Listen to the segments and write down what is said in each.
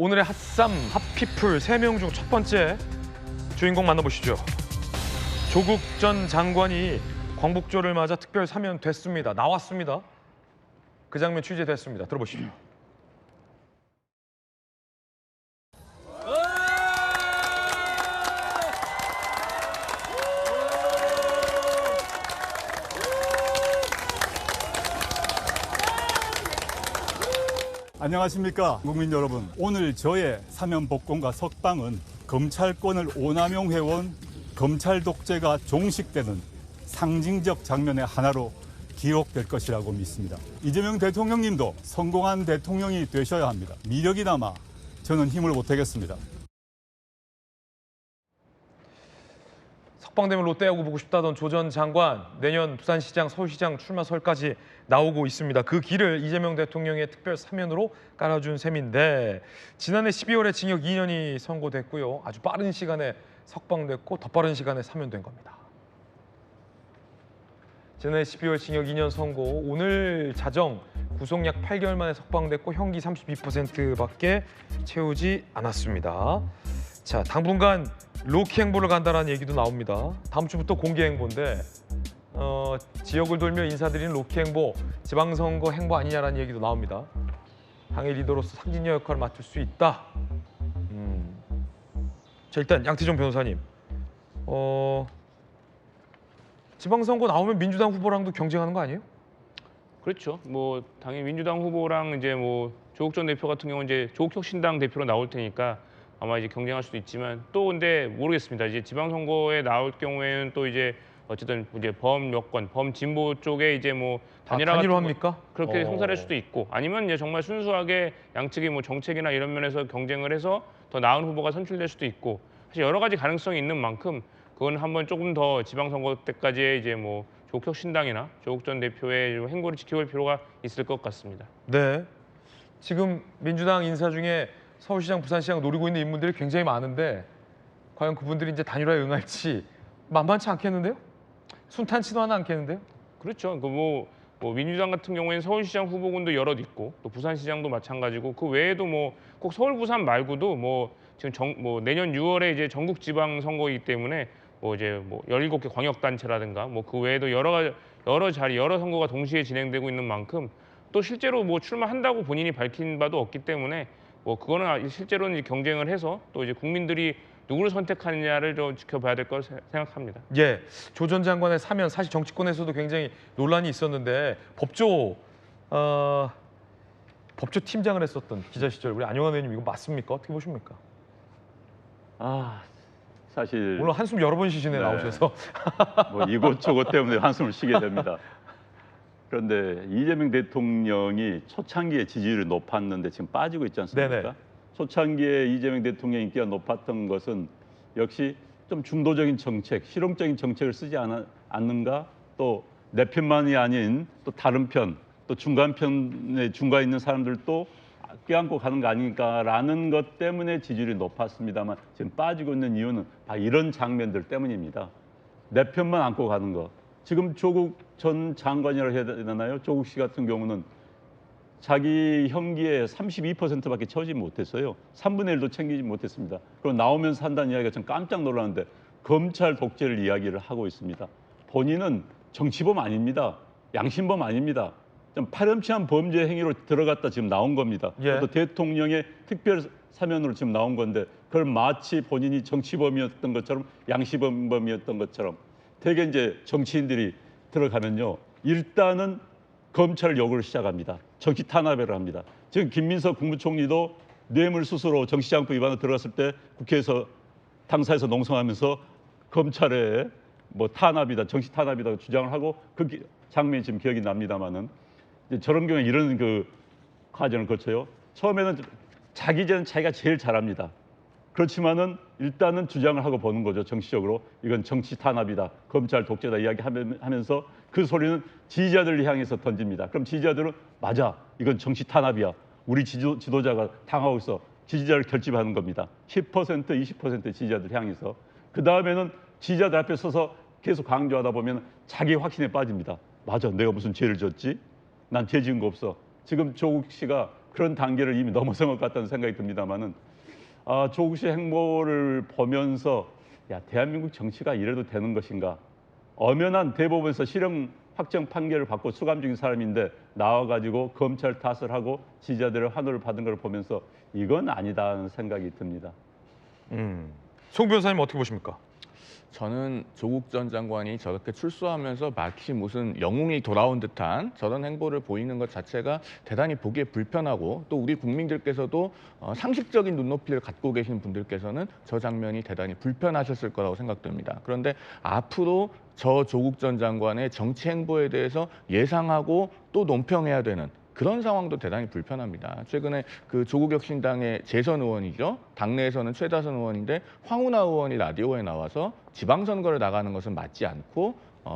오늘의 핫쌈, 핫피플 3명 중 첫 번째 주인공 만나보시죠. 조국 전 장관이 광복절을 맞아 특별 사면됐습니다. 나왔습니다. 그 장면 취재됐습니다. 들어보시죠. 안녕하십니까 국민 여러분. 오늘 저의 사면 복권과 석방은 검찰권을 오남용해온 검찰 독재가 종식되는 상징적 장면의 하나로 기록될 것이라고 믿습니다. 이재명 대통령님도 성공한 대통령이 되셔야 합니다. 미력이 남아 저는 힘을 보태겠습니다. 석방되면 롯데야구 보고 싶다던 조 전 장관, 내년 부산시장, 서울시장 출마설까지 나오고 있습니다. 그 길을 이재명 대통령의 특별 사면으로 깔아준 셈인데 지난해 12월에 징역 2년이 선고됐고요. 아주 빠른 시간에 석방됐고 더 빠른 시간에 사면된 겁니다. 지난해 12월 징역 2년 선고, 오늘 자정 구속약 8개월 만에 석방됐고 형기 32%밖에 채우지 않았습니다. 자, 당분간 로키 행보를 간다라는 얘기도 나옵니다. 다음 주부터 공개 행보인데 지역을 돌며 인사드리는 로키 행보, 지방선거 행보 아니냐라는 얘기도 나옵니다. 당의 리더로서 상징력 역할을 맡을 수 있다. 자, 일단 양태종 변호사님, 지방선거 나오면 민주당 후보랑도 경쟁하는 거 아니에요? 그렇죠. 뭐 당연히 민주당 후보랑 이제 뭐 조국 전 대표 같은 경우는 이제 조국혁신당 대표로 나올 테니까 아마 이제 경쟁할 수도 있지만 또 근데 모르겠습니다. 이제 지방선거에 나올 경우에는 또 이제 어쨌든 이제 범여권, 범진보 쪽에 이제 뭐 단일화 합니까? 그렇게 성사할 수도 있고 아니면 이제 정말 순수하게 양측이 뭐 정책이나 이런 면에서 경쟁을 해서 더 나은 후보가 선출될 수도 있고 사실 여러 가지 가능성이 있는 만큼 그건 한번 조금 더 지방선거 때까지의 이제 뭐 조국혁신당이나 조국 전 대표의 행보를 지켜볼 필요가 있을 것 같습니다. 네. 지금 민주당 인사 중에 서울시장, 부산시장 노리고 있는 인물들이 굉장히 많은데 과연 그분들이 이제 단일화에 응할지 만만치 않겠는데요? 순탄치도 하나 않겠는데요? 그렇죠. 뭐 민주당 같은 경우에는 서울시장 후보군도 여럿 있고 또 부산시장도 마찬가지고 그 외에도 뭐 꼭 서울, 부산 말고도 뭐 지금 내년 6월에 이제 전국 지방 선거이기 때문에 뭐 이제 뭐 17개 광역 단체라든가 뭐 그 외에도 여러 자리 여러 선거가 동시에 진행되고 있는 만큼 또 실제로 뭐 출마한다고 본인이 밝힌 바도 없기 때문에 뭐 그거는 실제로는 이제 경쟁을 해서 또 이제 국민들이 누구를 선택하느냐를 좀 지켜봐야 될 거라 생각합니다. 예, 조 전 장관의 사면 사실 정치권에서도 굉장히 논란이 있었는데 법조 팀장을 했었던 기자 시절 우리 안영환 의원님 이거 맞습니까? 어떻게 보십니까? 사실 물론 한숨 여러 번 쉬시네 나오셔서. 뭐 이것저것 때문에 한숨을 쉬게 됩니다. 그런데 이재명 대통령이 초창기에 지지율이 높았는데 지금 빠지고 있지 않습니까? 네네. 초창기에 이재명 대통령 인기가 높았던 것은 역시 좀 중도적인 정책, 실용적인 정책을 쓰지 않는가? 또 내 편만이 아닌 또 다른 편, 또 중간에 있는 사람들도 껴안고 가는 거 아닌가라는 것 때문에 지지율이 높았습니다만 지금 빠지고 있는 이유는 다 이런 장면들 때문입니다. 내 편만 안고 가는 거. 지금 조국 전 장관이라고 해야 되나요? 조국 씨 같은 경우는 자기 형기에 32%밖에 채우지 못했어요. 3분의 1도 챙기지 못했습니다. 그리고 나오면서 한다는 이야기가 좀 깜짝 놀랐는데 검찰 독재를 이야기를 하고 있습니다. 본인은 정치범 아닙니다. 양심범 아닙니다. 좀 파렴치한 범죄 행위로 들어갔다 지금 나온 겁니다. 예. 또 대통령의 특별 사면으로 지금 나온 건데 그걸 마치 본인이 정치범이었던 것처럼 양심범이었던 것처럼 되게 이제 정치인들이 들어가면요. 일단은 검찰 욕을 시작합니다. 정치 탄압을 합니다. 지금 김민석 국무총리도 뇌물수수로 정치자금법 위반으로 들어갔을 때 국회에서 당사에서 농성하면서 검찰에 뭐 탄압이다, 정치 탄압이다 주장을 하고 그 장면이 지금 기억이 납니다만은 저런 경우에 이런 그 과정을 거쳐요. 처음에는 자기는 자기가 제일 잘합니다. 그렇지만은 일단은 주장을 하고 보는 거죠. 정치적으로 이건 정치 탄압이다, 검찰 독재다 이야기하면서 그 소리는 지지자들을 향해서 던집니다. 그럼 지지자들은 맞아, 이건 정치 탄압이야. 우리 지도자가 당하고 있어. 지지자를 결집하는 겁니다. 10%, 20% 지지자들 향해서. 그 다음에는 지지자들 앞에 서서 계속 강조하다 보면 자기 확신에 빠집니다. 맞아, 내가 무슨 죄를 졌지? 난 죄 지은 거 없어. 지금 조국 씨가 그런 단계를 이미 넘어선 것 같다는 생각이 듭니다만은 조국 씨 행보를 보면서 야, 대한민국 정치가 이래도 되는 것인가? 엄연한 대법원에서 실형 확정 판결을 받고 수감 중인 사람인데 나와가지고 검찰 탓을 하고 지지자들의 환호를 받은 걸 보면서 이건 아니다는 생각이 듭니다. 송 변호사님 어떻게 보십니까? 저는 조국 전 장관이 저렇게 출소하면서 마치 무슨 영웅이 돌아온 듯한 저런 행보를 보이는 것 자체가 대단히 보기에 불편하고, 또 우리 국민들께서도 상식적인 눈높이를 갖고 계신 분들께서는 저 장면이 대단히 불편하셨을 거라고 생각됩니다. 그런데 앞으로 저 조국 전 장관의 정치 행보에 대해서 예상하고 또 논평해야 되는 그런 상황도 대단히 불편합니다. 최근에 그 조국혁신당의 재선 의원이죠. 당내에서는 최다선 의원인데 황운하 의원이 라디오에 나와서 지방선거를 나가는 것은 맞지 않고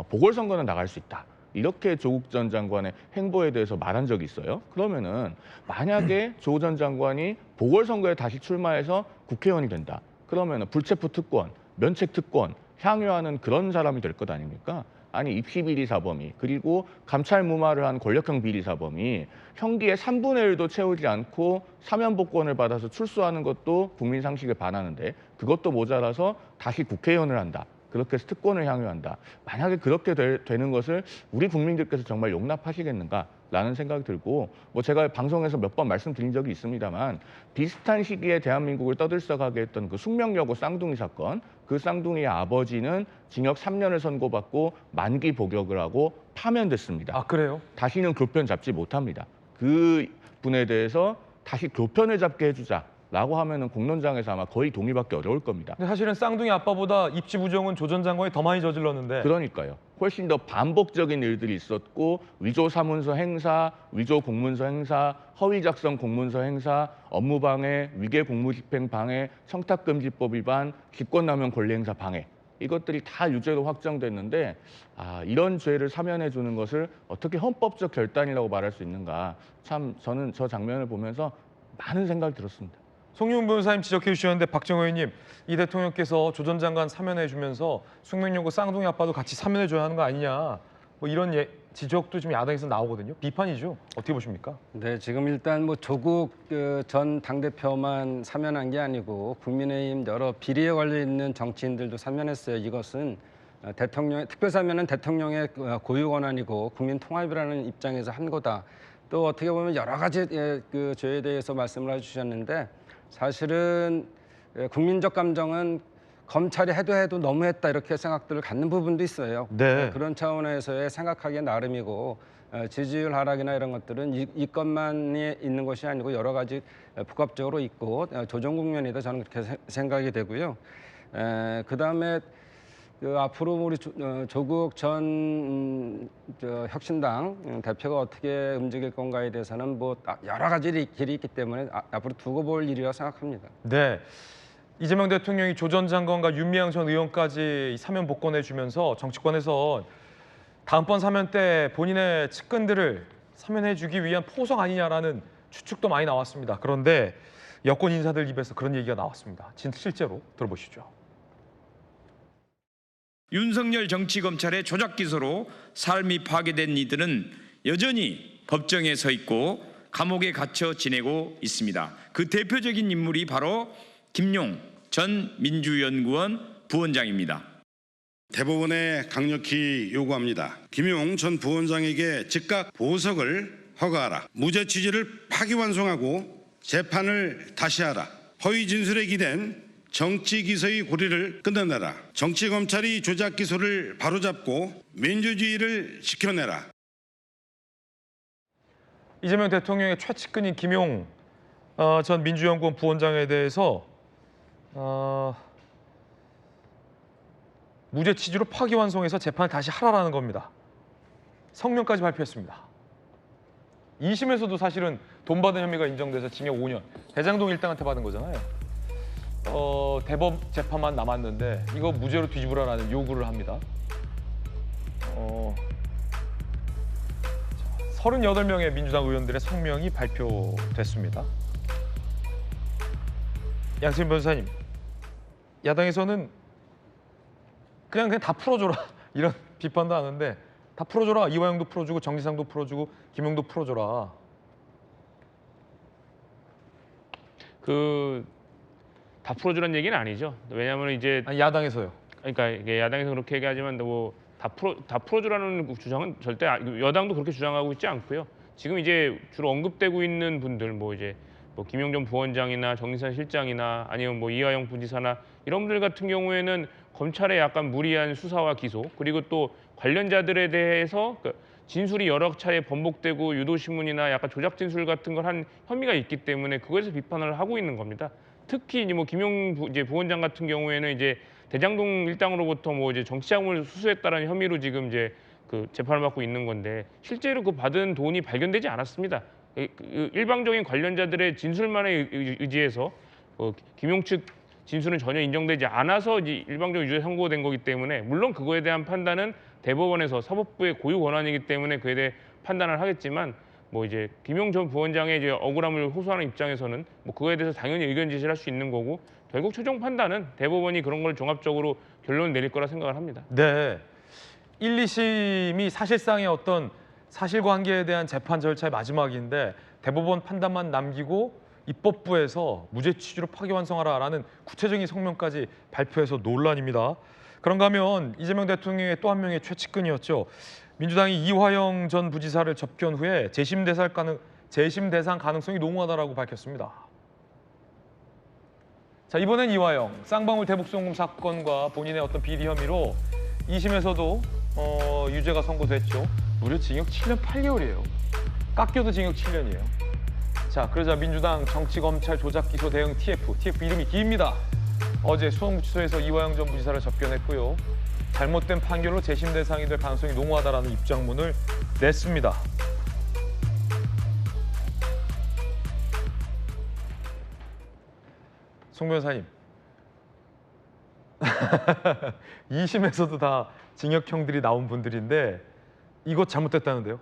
보궐선거는 나갈 수 있다. 이렇게 조국 전 장관의 행보에 대해서 말한 적이 있어요. 그러면은 만약에 조 전 장관이 보궐선거에 다시 출마해서 국회의원이 된다. 그러면은 불체포 특권, 면책 특권 향유하는 그런 사람이 될 것 아닙니까? 아니 입시 비리 사범이, 그리고 감찰 무마를 한 권력형 비리 사범이 형기의 3분의 1도 채우지 않고 사면 복권을 받아서 출소하는 것도 국민 상식에 반하는데 그것도 모자라서 다시 국회의원을 한다. 그렇게 특권을 향유한다. 만약에 그렇게 되는 것을 우리 국민들께서 정말 용납하시겠는가라는 생각이 들고, 뭐 제가 방송에서 몇 번 말씀드린 적이 있습니다만 비슷한 시기에 대한민국을 떠들썩하게 했던 그 숙명여고 쌍둥이 사건, 그 쌍둥이의 아버지는 징역 3년을 선고받고 만기 복역을 하고 파면됐습니다. 아, 그래요? 다시는 교편 잡지 못합니다. 그 분에 대해서 다시 교편을 잡게 해주자라고 하면은 공론장에서 아마 거의 동의받기 어려울 겁니다. 근데 사실은 쌍둥이 아빠보다 입지 부정은 조 전 장관이 더 많이 저질렀는데. 그러니까요. 훨씬 더 반복적인 일들이 있었고, 위조 사문서 행사, 위조 공문서 행사, 허위 작성 공문서 행사, 업무방해, 위계 공무집행 방해, 청탁금지법 위반, 직권남용 권리행사 방해, 이것들이 다 유죄로 확정됐는데 이런 죄를 사면해 주는 것을 어떻게 헌법적 결단이라고 말할 수 있는가. 참 저는 저 장면을 보면서 많은 생각이 들었습니다. 송윤 변호사님 지적해 주셨는데, 박정호 의원님, 이 대통령께서 조 전 장관 사면해 주면서 숙명여고 쌍둥이 아빠도 같이 사면해 줘야 하는 거 아니냐, 뭐 이런 지적도 지금 야당에서 나오거든요. 비판이죠. 어떻게 보십니까? 네, 지금 일단 뭐 조국 전 당대표만 사면한 게 아니고 국민의힘 여러 비리에 걸려 있는 정치인들도 사면했어요. 이것은 특별사면은 대통령의 고유 권한이고 국민 통합이라는 입장에서 한 거다. 또 어떻게 보면 여러 가지 그 죄에 대해서 말씀을 해주셨는데, 사실은 국민적 감정은 검찰이 해도 너무했다 이렇게 생각들을 갖는 부분도 있어요. 네. 그런 차원에서의 생각하기에 나름이고, 지지율 하락이나 이런 것들은 이 것만이 있는 것이 아니고 여러 가지 복합적으로 있고 조정 국면이다, 저는 그렇게 생각이 되고요. 그다음에 앞으로 우리 조국 전 혁신당 대표가 어떻게 움직일 건가에 대해서는 뭐 여러 가지 길이 있기 때문에 앞으로 두고 볼 일이라고 생각합니다. 네. 이재명 대통령이 조 전 장관과 윤미향 전 의원까지 사면 복권해 주면서 정치권에서 다음번 사면 때 본인의 측근들을 사면해 주기 위한 포석 아니냐라는 추측도 많이 나왔습니다. 그런데 여권 인사들 입에서 그런 얘기가 나왔습니다. 실제로 들어보시죠. 윤석열 정치검찰의 조작 기소로 삶이 파괴된 이들은 여전히 법정에 서 있고 감옥에 갇혀 지내고 있습니다. 그 대표적인 인물이 바로 김용 전 민주연구원 부원장입니다. 대법원에 강력히 요구합니다. 김용 전 부원장에게 즉각 보석을 허가하라. 무죄 취지를 파기환송하고 재판을 다시 하라. 허위 진술에 기댄 정치 기소의 고리를 끊어내라. 정치 검찰이 조작 기소를 바로잡고 민주주의를 지켜내라. 이재명 대통령의 최측근인 김용 전 민주연구원 부원장에 대해서 무죄 취지로 파기환송해서 재판을 다시 하라라는 겁니다. 성명까지 발표했습니다. 2심에서도 사실은 돈 받은 혐의가 인정돼서 징역 5년, 대장동 일당한테 받은 거잖아요. 대법 재판만 남았는데 이거 무죄로 뒤집으라는 요구를 합니다. 38명의 민주당 의원들의 성명이 발표됐습니다. 양승민 변호사님, 야당에서는 그냥 다 풀어줘라 이런 비판도 하는데, 다 풀어줘라. 이화영도 풀어주고 정지상도 풀어주고 김용도 풀어줘라. 다 풀어주라는 얘기는 아니죠. 왜냐하면 이제 아니, 야당에서요. 그러니까 이게 야당에서 그렇게 얘기하지만 뭐 다 풀어주라는 주장은 절대 여당도 그렇게 주장하고 있지 않고요. 지금 이제 주로 언급되고 있는 분들 뭐 이제 뭐 김용전 부원장이나 정의선 실장이나 아니면 뭐 이화영 부지사나 이런 분들 같은 경우에는 검찰의 약간 무리한 수사와 기소 그리고 또 관련자들에 대해서 진술이 여러 차례 번복되고 유도신문이나 약간 조작 진술 같은 걸 한 혐의가 있기 때문에 그거에서 비판을 하고 있는 겁니다. 특히 이제 뭐 김용 부원장 같은 경우에는 이제 대장동 일당으로부터 뭐 이제 정치자금을 수수했다는 혐의로 지금 이제 그 재판을 받고 있는 건데 실제로 그 받은 돈이 발견되지 않았습니다. 일방적인 관련자들의 진술만에 의지해서 김용 측 진술은 전혀 인정되지 않아서 이제 일방적으로 유죄 선고된 거기 때문에 물론 그거에 대한 판단은 대법원에서 사법부의 고유 권한이기 때문에 그에 대해 판단을 하겠지만 뭐 이제 김용 전 부원장의 이제 억울함을 호소하는 입장에서는 뭐 그거에 대해서 당연히 의견 제시를 할 수 있는 거고 결국 최종 판단은 대법원이 그런 걸 종합적으로 결론을 내릴 거라 생각을 합니다. 네. 1, 2심이 사실상의 어떤 사실관계에 대한 재판 절차의 마지막인데 대법원 판단만 남기고 입법부에서 무죄 취지로 파기환송하라라는 구체적인 성명까지 발표해서 논란입니다. 그런가 하면 이재명 대통령의 또 한 명의 최측근이었죠. 민주당이 이화영 전 부지사를 접견 후에 재심 대상 가능성이 농후하다라고 밝혔습니다. 자, 이번엔 이화영 쌍방울 대북송금 사건과 본인의 어떤 비리 혐의로 2심에서도 유죄가 선고됐죠. 무려 징역 7년 8개월이에요. 깎여도 징역 7년이에요. 자, 그러자 민주당 정치검찰 조작기소 대응 TF 이름이 깁니다. 어제 수원구치소에서 이화영 전 부지사를 접견했고요. 잘못된 판결로 재심 대상이 될 가능성이 농후하다라는 입장문을 냈습니다. 송 변호사님, 2심에서도 다 징역형들이 나온 분들인데 이거 잘못됐다는데요?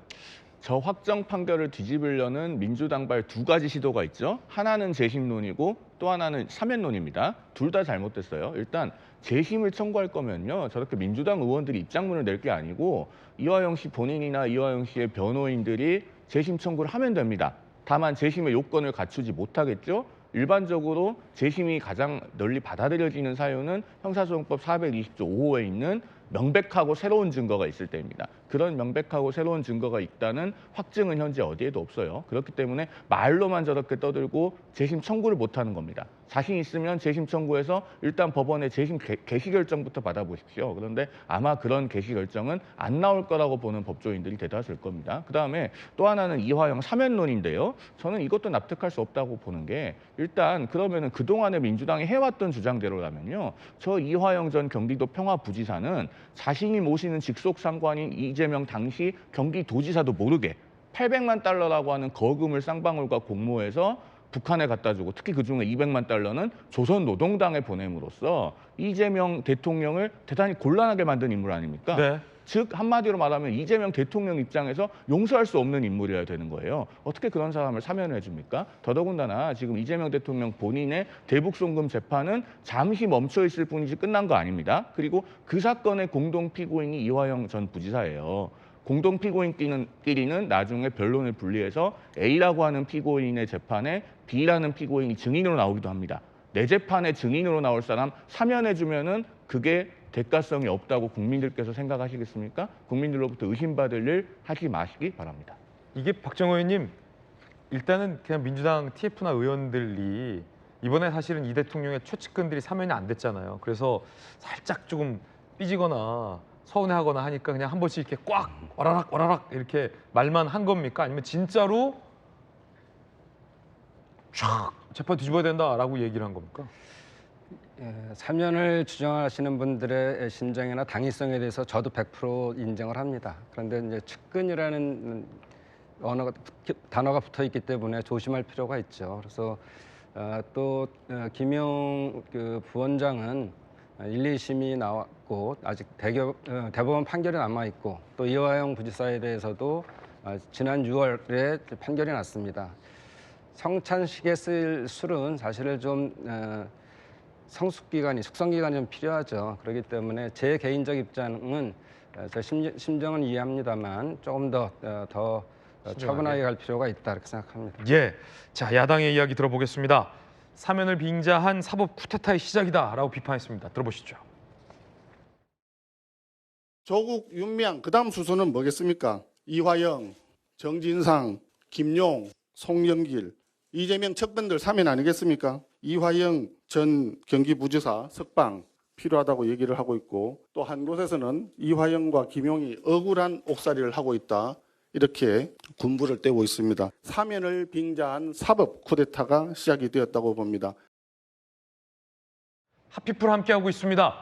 저 확정 판결을 뒤집으려는 민주당발 두 가지 시도가 있죠. 하나는 재심론이고 또 하나는 사면론입니다. 둘 다 잘못됐어요. 일단 재심을 청구할 거면요. 저렇게 민주당 의원들이 입장문을 낼 게 아니고 이화영 씨 본인이나 이화영 씨의 변호인들이 재심 청구를 하면 됩니다. 다만 재심의 요건을 갖추지 못하겠죠. 일반적으로 재심이 가장 널리 받아들여지는 사유는 형사소송법 420조 5호에 있는 명백하고 새로운 증거가 있을 때입니다. 그런 명백하고 새로운 증거가 있다는 확증은 현재 어디에도 없어요. 그렇기 때문에 말로만 저렇게 떠들고 재심 청구를 못하는 겁니다. 자신 있으면 재심 청구해서 일단 법원에 재심 개시 결정부터 받아보십시오. 그런데 아마 그런 개시 결정은 안 나올 거라고 보는 법조인들이 대다수일 겁니다. 그다음에 또 하나는 이화영 사면론인데요. 저는 이것도 납득할 수 없다고 보는 게 일단 그러면은 그동안에 민주당이 해왔던 주장대로라면요. 저 이화영 전 경기도 평화부지사는 자신이 모시는 직속 상관인 이재명 당시 경기도지사도 모르게 800만 달러라고 하는 거금을 쌍방울과 공모해서 북한에 갖다 주고 특히 그중에 200만 달러는 조선노동당에 보냄으로써 이재명 대통령을 대단히 곤란하게 만든 인물 아닙니까? 네. 즉 한마디로 말하면 이재명 대통령 입장에서 용서할 수 없는 인물이어야 되는 거예요. 어떻게 그런 사람을 사면을 해줍니까? 더더군다나 지금 이재명 대통령 본인의 대북송금 재판은 잠시 멈춰 있을 뿐이지 끝난 거 아닙니다. 그리고 그 사건의 공동 피고인이 이화영 전 부지사예요. 공동 피고인끼리는 나중에 변론을 분리해서 A라고 하는 피고인의 재판에 B라는 피고인이 증인으로 나오기도 합니다. 내 재판에 증인으로 나올 사람 사면해주면은 그게 대가성이 없다고 국민들께서 생각하시겠습니까? 국민들로부터 의심받을 일 하지 마시기 바랍니다. 이게 박정호 의원님, 일단은 그냥 민주당 TF나 의원들이 이번에 사실은 이 대통령의 최측근들이 사면이 안 됐잖아요. 그래서 살짝 조금 삐지거나 서운해하거나 하니까 그냥 한 번씩 이렇게 꽉 와라락 이렇게 말만 한 겁니까? 아니면 진짜로 촥 재판 뒤집어야 된다라고 얘기를 한 겁니까? 사면을 주장하시는 분들의 심정이나 당위성에 대해서 저도 100% 인정을 합니다. 그런데 이제 측근이라는 단어가 붙어 있기 때문에 조심할 필요가 있죠. 그래서 또 김용 부원장은 1, 2심이 나왔고 아직 대법원 판결이 남아 있고 또 이화영 부지사에 대해서도 지난 6월에 판결이 났습니다. 성찬식에 쓸 술은 사실은 좀 숙성기간이 좀 필요하죠. 그렇기 때문에 제 개인적 입장은 제 심정은 이해합니다만 조금 더 차분하게 갈 필요가 있다 이렇게 생각합니다. 예, 자 야당의 이야기 들어보겠습니다. 사면을 빙자한 사법 쿠데타의 시작이다라고 비판했습니다. 들어보시죠. 조국, 윤미향 그다음 수순은 뭐겠습니까? 이화영, 정진상, 김용, 송영길, 이재명 척변들 사면 아니겠습니까? 이화영 전 경기부지사 석방 필요하다고 얘기를 하고 있고 또 한 곳에서는 이화영과 김용이 억울한 옥살이를 하고 있다. 이렇게 군부를 떼고 있습니다. 사면을 빙자한 사법 쿠데타가 시작이 되었다고 봅니다. 핫피플 함께하고 있습니다.